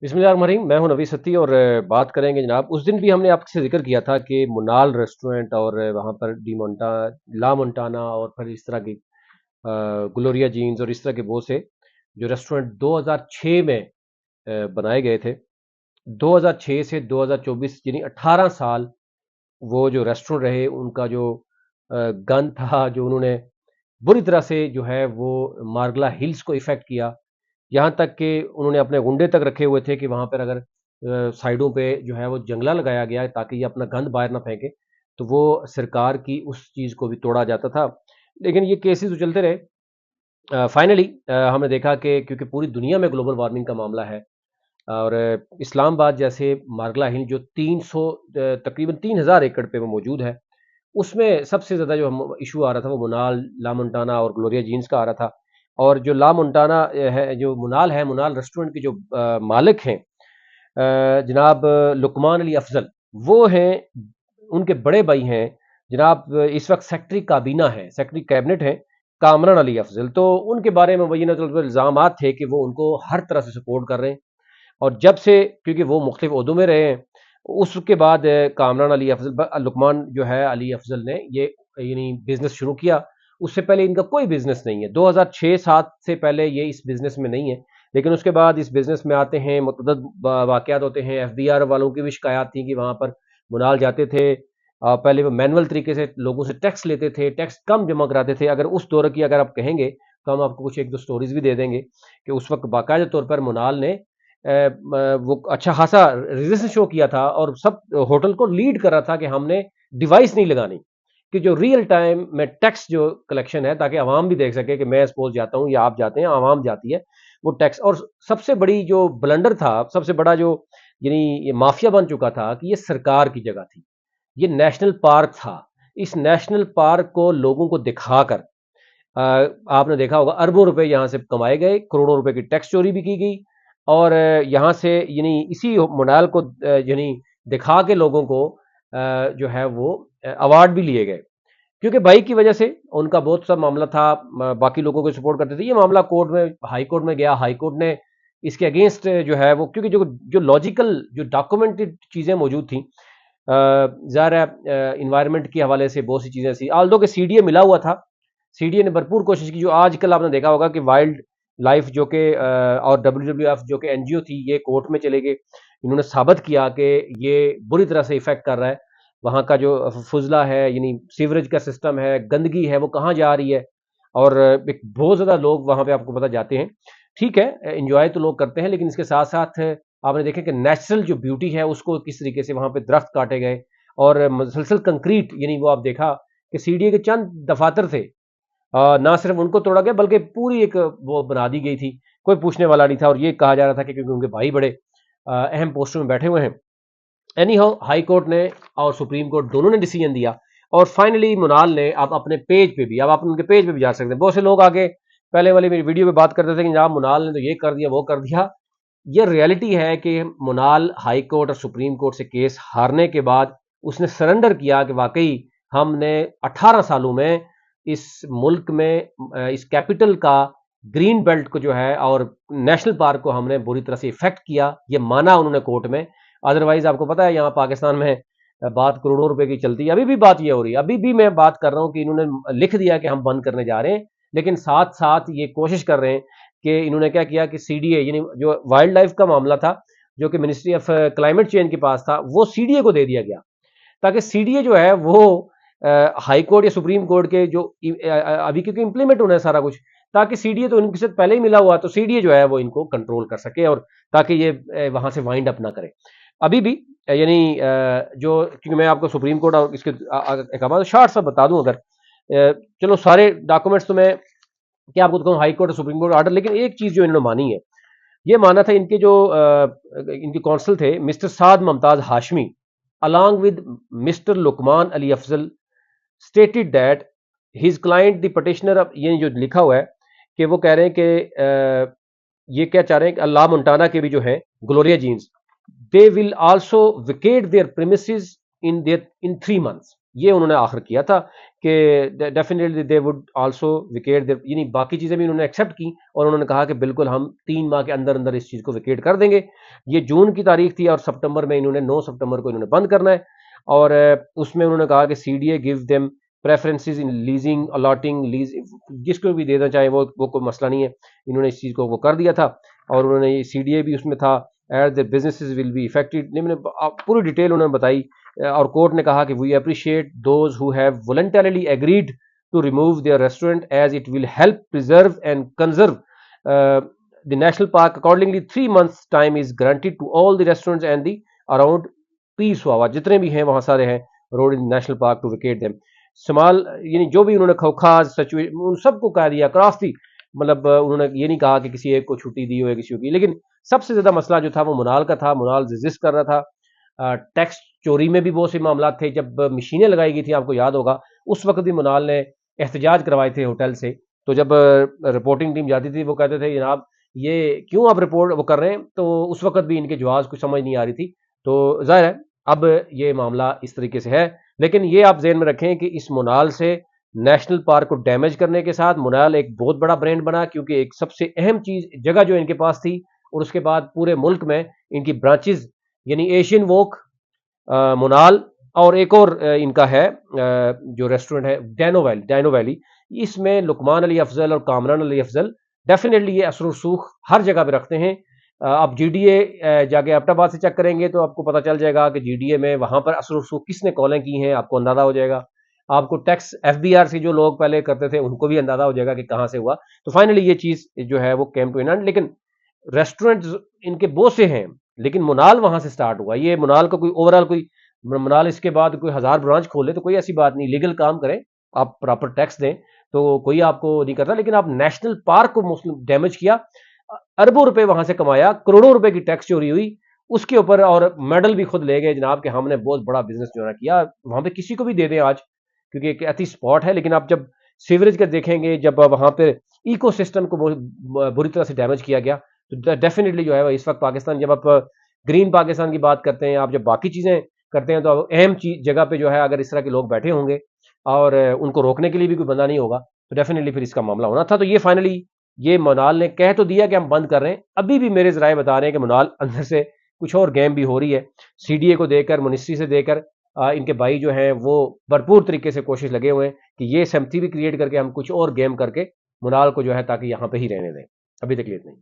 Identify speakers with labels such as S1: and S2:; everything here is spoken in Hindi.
S1: बिस्मिल्लाहिर्रहमानिर्रहीम। मैं हूं नवी सत्ती और बात करेंगे जनाब। उस दिन भी हमने आपसे जिक्र किया था कि मुनाल रेस्टोरेंट और वहां पर डी मोंटा ला मोंटाना और फिर इस तरह की ग्लोरिया जीन्स और इस तरह के बहुत से जो रेस्टोरेंट 2006 में बनाए गए थे। 2006 से 2024 यानी 18 साल वो जो रेस्टोरेंट रहे, उनका जो गन था, जो उन्होंने बुरी तरह से जो है वो मार्गला हिल्स को इफेक्ट किया। यहाँ तक कि उन्होंने अपने गुंडे तक रखे हुए थे कि वहां पर अगर साइडों पे जो है वो जंगला लगाया गया ताकि ये अपना गंद बाहर ना फेंके, तो वो सरकार की उस चीज को भी तोड़ा जाता था। लेकिन ये केसेस तो चलते रहे। फाइनली हमने देखा कि क्योंकि पूरी दुनिया में ग्लोबल वार्मिंग का मामला है और इस्लामाबाद जैसे मार्गला हिल जो 300 तकरीबन 3000 एकड़ पे वो मौजूद है, उसमें सबसे ज़्यादा जो हम इशू आ रहा था वो मुनाल, ला मोंटाना और ग्लोरिया जीन्स का आ रहा था। और जो ला मोंटाना है, जो मुनाल है, मुनाल रेस्टोरेंट के जो मालिक हैं जनाब लुकमान अली अफजल, वो हैं, उनके बड़े भाई हैं जनाब इस वक्त सेक्रेटरी काबीना है, सेक्रेटरी कैबिनेट है कामरान अली अफजल। तो उनके बारे में वही ना तो इल्ज़ाम थे कि वो उनको हर तरह से सपोर्ट कर रहे हैं। और जब से क्योंकि वो मुख्तलिफ ओहदों में रहे हैं, उसके बाद कामरान अली अफजल लुकमान जो है अली अफजल ने ये यानी बिजनेस शुरू किया। उससे पहले इनका कोई बिजनेस नहीं है, 2006-7 से पहले ये इस बिजनेस में नहीं है। लेकिन उसके बाद इस बिजनेस में आते हैं, मुतअद्दिद वाकयात होते हैं। एफबीआर वालों की भी शिकायत थी कि वहां पर मुनाल जाते थे, पहले वो मैनुअल तरीके से लोगों से टैक्स लेते थे, टैक्स कम जमा कराते थे। अगर उस दौर की अगर आप कहेंगे तो हम आपको कुछ एक दो स्टोरीज भी दे देंगे कि उस वक्त बाकायदा तौर पर मुनाल ने वो अच्छा खासा रेजिस्टेंस शो किया था और सब होटल को लीड कर रहा था कि हमने डिवाइस नहीं लगानी, कि जो रियल टाइम में टैक्स जो कलेक्शन है, ताकि आवाम भी देख सके कि मैं सपोज जाता हूं या आप जाते हैं, आवाम जाती है वो टैक्स। और सबसे बड़ी जो ब्लंडर था, सबसे बड़ा जो यानी ये माफिया बन चुका था कि ये सरकार की जगह थी, ये नेशनल पार्क था। इस नेशनल पार्क को लोगों को दिखाकर आपने देखा होगा अरबों रुपए यहाँ से कमाए गए, करोड़ों रुपए की टैक्स चोरी भी की गई। और यहाँ से यानी इसी मॉडल को यानी दिखा के लोगों को जो है वो अवार्ड भी लिए गए, क्योंकि भाई की वजह से उनका बहुत सा मामला था। बाकी लोगों को सपोर्ट करते थे, ये मामला कोर्ट में, हाई कोर्ट में गया। हाई कोर्ट ने इसके अगेंस्ट जो है वो, क्योंकि जो जो लॉजिकल जो डॉक्यूमेंटेड चीजें मौजूद थी, ज़ाहिर है इन्वायरमेंट के हवाले से बहुत सी चीजें ऐसी, आल्दो के सीडीए मिला हुआ था। सीडीए ने भरपूर कोशिश की। जो आजकल आपने देखा होगा कि वाइल्ड लाइफ जो कि और डब्ल्यूडब्ल्यूएफ जो कि एनजीओ थी, ये कोर्ट में चले गए। इन्होंने साबित किया कि ये बुरी तरह से इफेक्ट कर रहा है वहाँ का जो फुजला है, यानी सीवरेज का सिस्टम है, गंदगी है, वो कहाँ जा रही है। और एक बहुत ज़्यादा लोग वहाँ पे आपको पता जाते हैं। ठीक है, इंजॉय तो लोग करते हैं, लेकिन इसके साथ साथ आपने देखा कि नेचुरल जो ब्यूटी है उसको किस तरीके से वहाँ पे दरख्त काटे गए और मुसलसल कंक्रीट, यानी वो आप देखा कि सीडीए के चंद दफातर थे, ना सिर्फ उनको तोड़ा गया बल्कि पूरी एक वो बना दी गई थी। कोई पूछने वाला नहीं था और ये कहा जा रहा था कि क्योंकि उनके भाई बड़े अहम पोस्टों में बैठे हुए हैं। एनी हाउ, हाई कोर्ट ने और सुप्रीम कोर्ट दोनों ने डिसीजन दिया और फाइनली मुनाल ने, आप अपने पेज पे भी, अब आप उनके पेज पे भी जा सकते हैं। बहुत से लोग आगे पहले वाली मेरी वीडियो पे बात करते थे कि जनाब मुनाल ने तो ये कर दिया वो कर दिया। ये रियलिटी है कि मुनाल हाई कोर्ट और सुप्रीम कोर्ट से केस हारने के बाद उसने सरेंडर किया कि वाकई हमने 18 सालों में इस मुल्क में इस कैपिटल का ग्रीन बेल्ट को जो है और नेशनल पार्क को हमने बुरी तरह से इफेक्ट किया, ये माना उन्होंने कोर्ट में। अदरवाइज आपको पता है यहाँ पाकिस्तान में बात करोड़ों रुपए की चलती है। अभी भी बात ये हो रही है, अभी भी मैं बात कर रहा हूँ कि इन्होंने लिख दिया कि हम बंद करने जा रहे हैं, लेकिन साथ साथ ये कोशिश कर रहे हैं कि इन्होंने क्या किया कि सीडीए, यानी जो वाइल्ड लाइफ का मामला था, जो कि मिनिस्ट्री ऑफ क्लाइमेट चेंज के पास था, वो सीडीए को दे दिया गया, ताकि सीडीए जो है वो हाई कोर्ट या सुप्रीम कोर्ट के जो अभी क्योंकि इंप्लीमेंट होना है सारा कुछ, ताकि सीडीए तो इनके साथ पहले ही मिला हुआ, तो सीडीए जो है वो इनको कंट्रोल कर सके और ताकि ये वहां से वाइंड अप ना करे। अभी भी यानी जो, क्योंकि मैं आपको सुप्रीम कोर्ट और इसके एक आवाज शॉर्ट सा बता दूं, अगर चलो सारे डॉक्यूमेंट्स तो मैं क्या आपको कहूँ, हाई कोर्ट और सुप्रीम कोर्ट ऑर्डर, लेकिन एक चीज जो इन्होंने मानी है, ये माना था इनके जो इनके कौंसल थे mister Saad Mumtaz Hashmi along with Mr. Lukman Ali Afzal stated that his client the petitioner, अब ये जो लिखा हुआ है कि वो कह रहे हैं कि ये क्या चाह रहे हैं कि अल्लाह मोन्टाना के भी जो है Gloria Jeans, they will also vacate their premises in 3 months। ये उन्होंने आखिर किया था कि definitely they would also vacate they, यानी बाकी चीज़ें भी उन्होंने एक्सेप्ट की और उन्होंने कहा कि बिल्कुल हम 3 माह के अंदर अंदर इस चीज़ को विकेट कर देंगे। ये जून की तारीख थी और सितंबर में इन्होंने 9 सितंबर को इन्होंने बंद करना है। और उसमें उन्होंने कहा कि सीडीए गिव देम प्रेफरेंसेस इन लीजिंग अलॉटिंग लीज, जिसको भी देना चाहे वो कोई मसला नहीं है। इन्होंने इस चीज़ को वो कर दिया था और उन्होंने सीडीए भी उसमें था। At the businesses will be affected, पूरी डिटेल उन्होंने बताई। और कोर्ट ने कहा कि we appreciate those who have voluntarily agreed to remove their restaurant as it will help preserve and conserve the national park. Accordingly 3 months time is granted to all the restaurants and the around peace हुआ जितने भी हैं वहां सारे हैं road in national park to vacate them. समाल, यानी जो भी उन्होंने खोखाज सिचुएशन उन सबको कह दिया क्रॉस थी। मतलब उन्होंने ये नहीं कहा कि किसी एक को छुट्टी दी हो या किसी की, लेकिन सबसे ज्यादा मसला जो था वो मुनाल का था। मुनाल रेजिस्ट कर रहा था। टैक्स चोरी में भी बहुत से मामला थे। जब मशीनें लगाई गई थी, आपको याद होगा, उस वक्त भी मुनाल ने एहतजाज करवाए थे होटल से। तो जब रिपोर्टिंग टीम जाती थी वो कहते थे जनाब ये क्यों आप रिपोर्ट वो कर रहे हैं, तो उस वक्त भी इनके जवाब कुछ समझ नहीं आ रही थी। तो जाहिर है अब ये मामला इस तरीके से है। लेकिन ये आप ज़हन में रखें कि इस मुनाल से नेशनल पार्क को डैमेज करने के साथ मुनाल एक बहुत बड़ा ब्रांड बना, क्योंकि एक सबसे अहम चीज जगह जो इनके पास थी। और उसके बाद पूरे मुल्क में इनकी ब्रांचेस, यानी एशियन वॉक, मुनाल, और एक और इनका है जो रेस्टोरेंट है डैनो वैली। इसमें लुकमान अली अफजल और कामरान अली अफजल डेफिनेटली ये असर सूख हर जगह पे रखते हैं। आप जीडीए जाके एबटाबाद से चेक करेंगे तो आपको पता चल जाएगा कि जीडीए में वहां पर असर सूख किसने कॉलें की हैं, आपको अंदाजा हो जाएगा। आपको टैक्स एफबीआर से जो लोग पहले करते थे उनको भी अंदाजा हो जाएगा कि कहां से हुआ। तो फाइनली ये चीज जो है वो केम टू एन एंड। लेकिन रेस्टोरेंट इनके बहुत से हैं, लेकिन मुनाल वहां से स्टार्ट हुआ। ये मुनाल का कोई ओवरऑल कोई मुनाल इसके बाद कोई 1000 ब्रांच खोले तो कोई ऐसी बात नहीं, लीगल काम करें, आप प्रॉपर टैक्स दें तो कोई आपको नहीं करता। लेकिन आप नेशनल पार्क को डैमेज किया, अरबों रुपए वहां से कमाया, करोड़ों रुपए की टैक्स चोरी हुई उसके ऊपर, और मेडल भी खुद ले गए जनाब कि हमने बहुत बड़ा बिजनेस जो है किया। वहां पे किसी को भी दे दें आज, क्योंकि एक ऐसी स्पॉट है। लेकिन आप जब सीवरेज का देखेंगे, जब वहां पे इकोसिस्टम को बुरी तरह से डैमेज किया गया, तो डेफिनेटली जो है इस वक्त पाकिस्तान, जब आप ग्रीन पाकिस्तान की बात करते हैं, आप जब बाकी चीजें करते हैं, तो अहम चीज जगह पे जो है अगर इस तरह के लोग बैठे होंगे और उनको रोकने के लिए भी कोई बंदा नहीं होगा, तो डेफिनेटली फिर इसका मामला होना था। तो ये फाइनली ये मुनाल ने कह तो दिया कि हम बंद कर रहे हैं। अभी भी मेरे जराए बता रहे हैं कि मुनाल अंदर से कुछ और गेम भी हो रही है। सीडीए को देकर, मिनिस्ट्री से देकर इनके भाई जो हैं वो भरपूर तरीके से कोशिश लगे हुए हैं कि ये सहमति भी क्रिएट करके हम कुछ और गेम करके मुनाल को जो है ताकि यहां पे ही रहने दें। अभी तक लिए इतना ही।